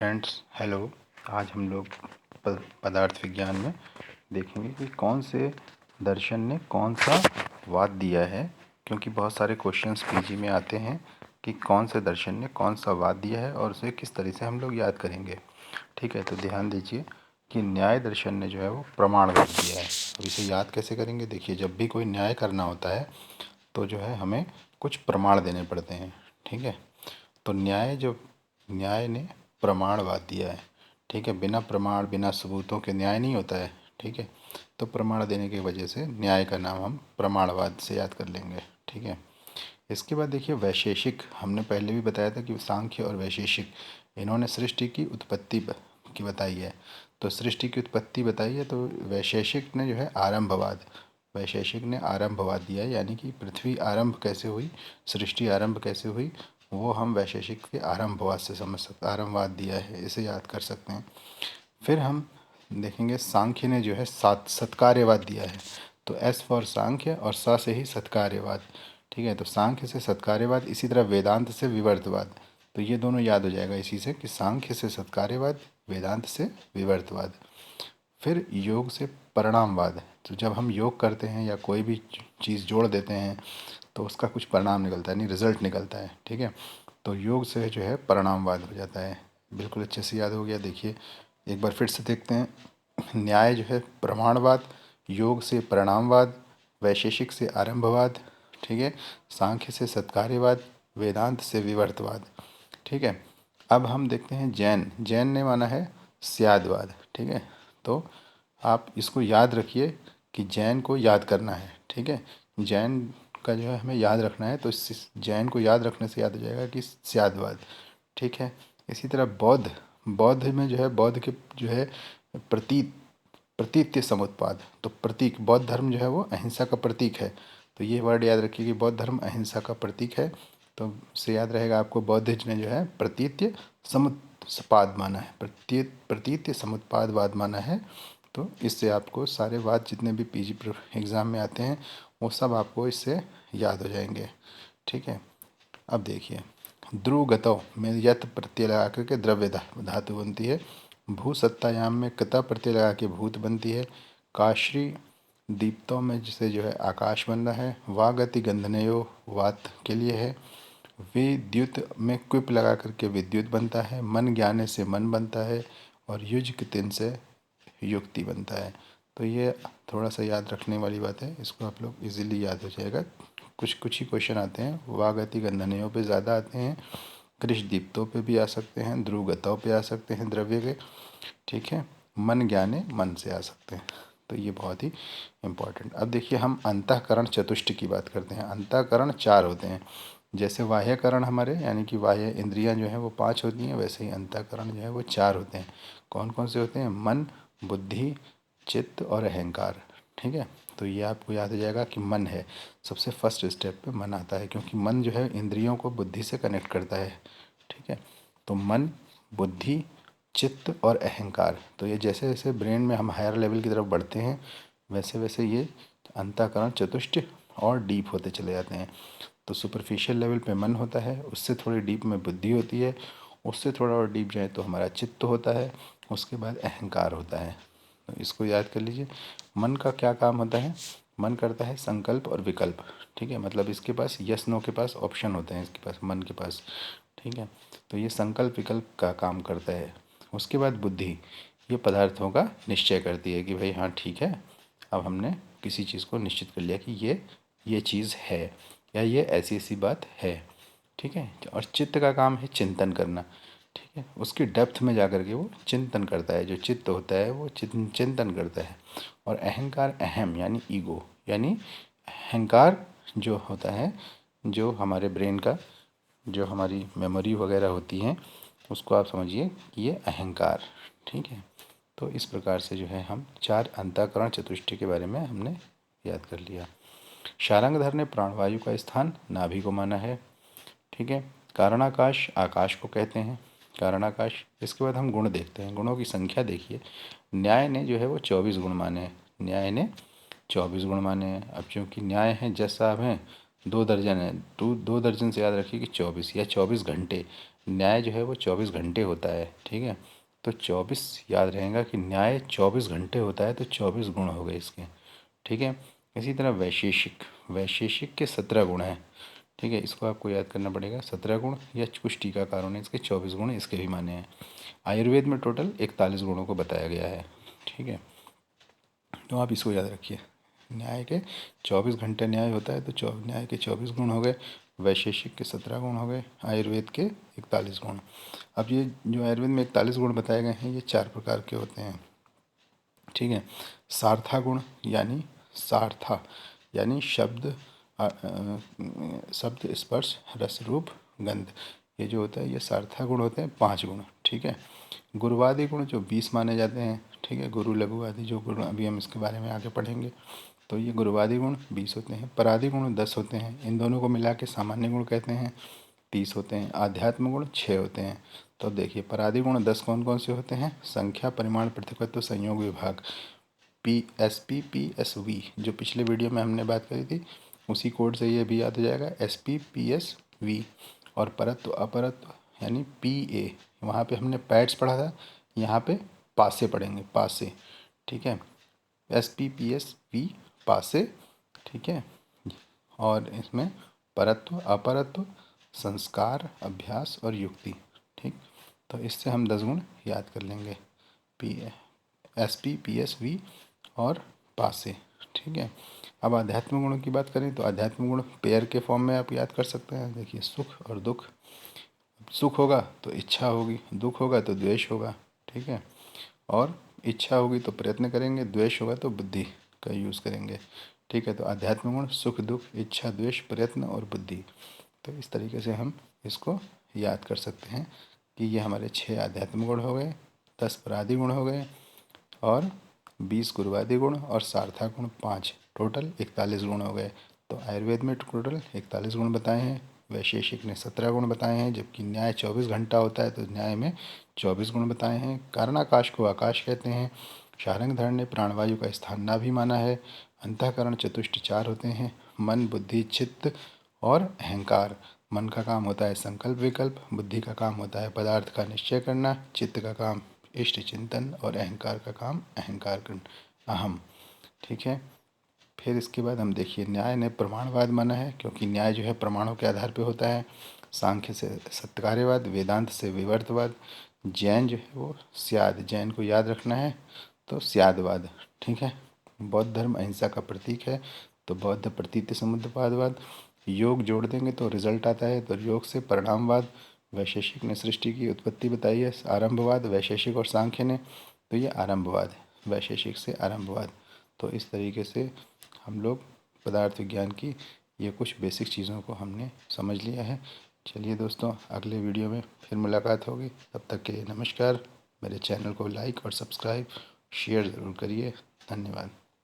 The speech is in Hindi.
Friends hello. आज हम लोग पदार्थ विज्ञान में देखेंगे कि कौन से दर्शन ने कौन सा वाद दिया है, क्योंकि बहुत सारे क्वेश्चंस पीजी में आते हैं कि कौन से दर्शन ने कौन सा वाद दिया है और उसे किस तरह से हम लोग याद करेंगे। ठीक है, तो ध्यान दीजिए कि न्याय दर्शन ने जो है वो प्रमाणवाद दिया है। अब इसे याद कैसे करेंगे? देखिए, जब भी कोई न्याय करना होता है तो जो है हमें कुछ प्रमाण देने पड़ते हैं। ठीक है, तो न्याय ने प्रमाणवाद दिया है। ठीक है, बिना प्रमाण बिना सबूतों के न्याय नहीं होता है। ठीक है, तो प्रमाण देने की वजह से न्याय का नाम हम प्रमाणवाद से याद कर लेंगे। ठीक है, इसके बाद देखिए वैशेषिक, हमने पहले भी बताया था कि सांख्य और वैशेषिक इन्होंने सृष्टि की उत्पत्ति की बताई है। तो सृष्टि की उत्पत्ति बताई है, तो वैशेषिक ने जो है आरंभवाद, वैशेषिक ने आरंभवाद दिया है, यानी कि पृथ्वी आरंभ कैसे हुई, सृष्टि आरंभ कैसे हुई, वो हम वैशेषिक के आरंभवाद से समझ सकते, आरंभवाद दिया है, इसे याद कर सकते हैं। फिर हम देखेंगे सांख्य ने जो है सत्कार्यवाद दिया है। तो एस फॉर सांख्य और स से ही सत्कार्यवाद। ठीक है, तो सांख्य से सत्कार्यवाद, इसी तरह वेदांत से विवर्तवाद। तो ये दोनों याद हो जाएगा इसी से कि सांख्य से सत्कार्यवाद, वेदांत से विवर्तवाद। फिर योग से परिणामवाद। तो जब हम योग करते हैं या कोई भी चीज़ जोड़ देते हैं तो उसका कुछ परिणाम निकलता है, नहीं रिजल्ट निकलता है। ठीक है, तो योग से जो है परिणामवाद हो जाता है। बिल्कुल अच्छे से याद हो गया। देखिए एक बार फिर से देखते हैं। न्याय जो है प्रमाणवाद, योग से परिणामवाद, वैशेषिक से आरंभवाद, ठीक है, सांख्य से सत्कार्यवाद, वेदांत से विवर्तवाद। ठीक है, अब हम देखते हैं जैन। जैन ने माना है स्यादवाद। ठीक है, तो आप इसको याद रखिए कि जैन को याद करना है। ठीक है, जैन का जो है हमें याद रखना है, तो इस जैन को याद रखने से याद हो जाएगा कि स्यादवाद। ठीक है, इसी तरह बौद्ध, बौद्ध में जो है बौद्ध के जो है प्रतीत प्रतीत्य समुत्पाद। तो प्रतीक, बौद्ध धर्म जो है वो अहिंसा का प्रतीक है। तो ये वर्ड याद रखिए कि बौद्ध धर्म अहिंसा का प्रतीक है। तो उससे याद रहेगा आपको, बौद्ध ने जो है प्रतीत्य समुत्पाद माना है, प्रतीत्य समुत्पादवाद माना है। तो इससे आपको सारे वाद जितने भी पीजी एग्ज़ाम में आते हैं वो सब आपको इससे याद हो जाएंगे। ठीक है, अब देखिए ध्रुवगतौ में यत प्रत्यय लगा करके द्रव्य धातु बनती है। भू सत्तायाम में कता प्रत्यय लगा के भूत बनती है। काश्री दीप्तों में जिसे जो है आकाश बन रहा है। वागति गंधनयो वात के लिए है। विद्युत में क्विप लगा करके विद्युत बनता है। मन ज्ञाने से मन बनता है। और युज के तिन से युक्ति बनता है। तो ये थोड़ा सा याद रखने वाली बात है, इसको आप लोग इजीली याद हो जाएगा। कुछ कुछ ही क्वेश्चन आते हैं, वागति गंधनयों पे ज़्यादा आते हैं, कृष दीप्तों पे भी आ सकते हैं, ध्रुवगतों पे आ सकते हैं द्रव्य के। ठीक है, मन ज्ञाने मन से आ सकते हैं। तो ये बहुत ही इम्पोर्टेंट। अब देखिए हम अंतःकरण चतुष्ट की बात करते हैं। अंतःकरण चार होते हैं। जैसे बाह्यकरण हमारे यानी कि बाह्य इंद्रियां जो हैं वो पांच होती हैं, वैसे ही अंतःकरण जो है वो चार होते हैं। कौन कौन से होते हैं? मन, बुद्धि, चित्त और अहंकार। ठीक है, तो ये आपको याद हो जाएगा कि मन है, सबसे फर्स्ट स्टेप पे मन आता है, क्योंकि मन जो है इंद्रियों को बुद्धि से कनेक्ट करता है। ठीक है, तो मन, बुद्धि, चित्त और अहंकार। तो ये जैसे जैसे ब्रेन में हम हायर लेवल की तरफ बढ़ते हैं वैसे वैसे ये अंतःकरण चतुष्ट और डीप होते चले जाते हैं। तो सुपरफिशियल लेवल पे मन होता है, उससे थोड़ी डीप में बुद्धि होती है, उससे थोड़ा और डीप जाए तो हमारा चित्त होता है, उसके बाद अहंकार होता है। तो इसको याद कर लीजिए। मन का क्या काम होता है? मन करता है संकल्प और विकल्प। ठीक है, मतलब इसके पास यस नो के पास ऑप्शन होते हैं, इसके पास, मन के पास। ठीक है, तो ये संकल्प विकल्प का काम करता है। उसके बाद बुद्धि, ये पदार्थों का निश्चय करती है कि भाई हाँ ठीक है, अब हमने किसी चीज़ को निश्चित कर लिया कि ये चीज़ है या ये ऐसी ऐसी बात है। ठीक है, और चित्त का काम है चिंतन करना। ठीक है, उसकी डेप्थ में जा कर के वो चिंतन करता है, जो चित्त होता है वो चिंतन करता है। और अहंकार, अहम यानी ईगो, यानी अहंकार जो होता है, जो हमारे ब्रेन का, जो हमारी मेमोरी वगैरह होती हैं, उसको आप समझिए कि ये अहंकार। ठीक है, तो इस प्रकार से जो है हम चार अंतःकरण चतुष्टय के बारे में हमने याद कर लिया। शारंगधर ने प्राणवायु का स्थान नाभि को माना है। ठीक है, कारणाकाश आकाश को कहते हैं, कारणाकाश। इसके बाद हम गुण देखते हैं, गुणों की संख्या देखिए। न्याय ने जो है वो 24 गुण माने हैं, न्याय ने 24 गुण माने हैं। अब चूँकि न्याय हैं, जज साहब हैं, 2 दर्जन है, 2 दर्जन से याद रखिए कि 24 या 24 घंटे। न्याय जो है वो 24 घंटे होता है, ठीक है। तो 24 याद रहेगा कि न्याय 24 घंटे होता है, तो 24 गुण हो गए इसके, ठीक है। इसी तरह वैशेषिक, वैशेषिक के 17 गुण हैं, ठीक है। इसको आपको याद करना पड़ेगा, 17 गुण, या कुछ टीकाकारों ने इसके 24 गुण इसके भी माने हैं। आयुर्वेद में टोटल 41 गुणों को बताया गया है, ठीक है। तो आप इसको याद रखिए, न्याय के 24 घंटे न्याय होता है, तो न्याय के 24 गुण हो गए, वैशेषिक के 17 गुण हो गए, आयुर्वेद के 41 गुण। अब ये जो आयुर्वेद में 41 गुण बताए गए हैं, ये 4 प्रकार के होते हैं, ठीक है। सार्था गुण यानी सार्था यानी शब्द, शब्द, स्पर्श, रस, रूप, गंध, ये जो होता है ये सार्था गुण होते हैं, 5 गुण, ठीक है। गुरुवादी गुण जो 20 माने जाते हैं, ठीक है। गुरु लघु आदि जो गुण, अभी हम इसके बारे में आगे पढ़ेंगे। तो ये गुरुवादी गुण 20 होते हैं, परादी गुण 10 होते हैं, इन दोनों को मिला के सामान्य गुण कहते हैं, 30 होते हैं। आध्यात्म गुण 6 होते हैं। तो देखिए, परादी गुण 10 कौन कौन से होते हैं? संख्या, परिमाण, पृथकत्व, संयोग, विभाग, PSPPSV, जो पिछले वीडियो में हमने बात करी थी, उसी कोड से ये भी याद हो जाएगा, SPPSV। और परत्व अपरत्व यानी PA, वहाँ पे हमने पैड्स पढ़ा था, यहाँ पे पासे पढ़ेंगे, पासे, ठीक है। SPPSV पासे, ठीक है। और इसमें परत्व, अपरत्व, संस्कार, अभ्यास और युक्ति, ठीक। तो इससे हम 10 गुण याद कर लेंगे, SPPSV और पासे, ठीक है। अब आध्यात्मिक गुणों की बात करें तो आध्यात्मिक गुण पेयर के फॉर्म में आप याद कर सकते हैं। देखिए, सुख और दुख, सुख होगा तो इच्छा होगी, दुख होगा तो द्वेष होगा, ठीक है। और इच्छा होगी तो प्रयत्न करेंगे, द्वेष होगा तो बुद्धि का यूज़ करेंगे, ठीक है। तो आध्यात्मिक गुण सुख, दुख, इच्छा, द्वेष, प्रयत्न और बुद्धि। तो इस तरीके से हम इसको याद कर सकते हैं कि ये हमारे 6 आध्यात्मिक गुण हो गए, 10 पराधी गुण हो गए, और 20 गुरुवादी गुण, और सार्थक गुण 5, टोटल 41 गुण हो गए। तो आयुर्वेद में टोटल 41 गुण बताए हैं, वैशेषिक ने 17 गुण बताए हैं, जबकि न्याय 24 घंटा होता है, तो न्याय में 24 गुण बताए हैं। कारणाकाश को आकाश कहते हैं। शार्ंगधर ने प्राणवायु का स्थान नाभि माना है। अंतःकरण चतुष्ट 4 होते हैं, मन, बुद्धि, चित्त और अहंकार। मन का काम होता है संकल्प विकल्प, बुद्धि का काम होता है पदार्थ का निश्चय करना, चित्त का काम इष्ट चिंतन, और अहंकार का काम अहंकार करना, अहम, ठीक है। फिर इसके बाद हम देखिए, न्याय ने प्रमाणवाद माना है, क्योंकि न्याय जो है प्रमाणों के आधार पर होता है। सांख्य से सत्यकार्यवाद, वेदांत से विवर्तवाद, जैन जो है वो स्याद, जैन को याद रखना है, तो स्यादवाद, ठीक है। बौद्ध धर्म अहिंसा का प्रतीक है, तो बौद्ध प्रतीति समुद्रवादवाद। योग जोड़ देंगे तो रिजल्ट आता है, तो योग से परिणामवाद। वैशेषिक ने सृष्टि की उत्पत्ति बताई है, आरंभवाद, वैशेषिक और सांख्य ने, तो ये आरंभवाद, वैशेषिक से आरंभवाद। तो इस तरीके से हम लोग पदार्थ विज्ञान की ये कुछ बेसिक चीज़ों को हमने समझ लिया है। चलिए दोस्तों, अगले वीडियो में फिर मुलाकात होगी, तब तक के लिए नमस्कार। मेरे चैनल को लाइक और सब्सक्राइब शेयर ज़रूर करिए। धन्यवाद।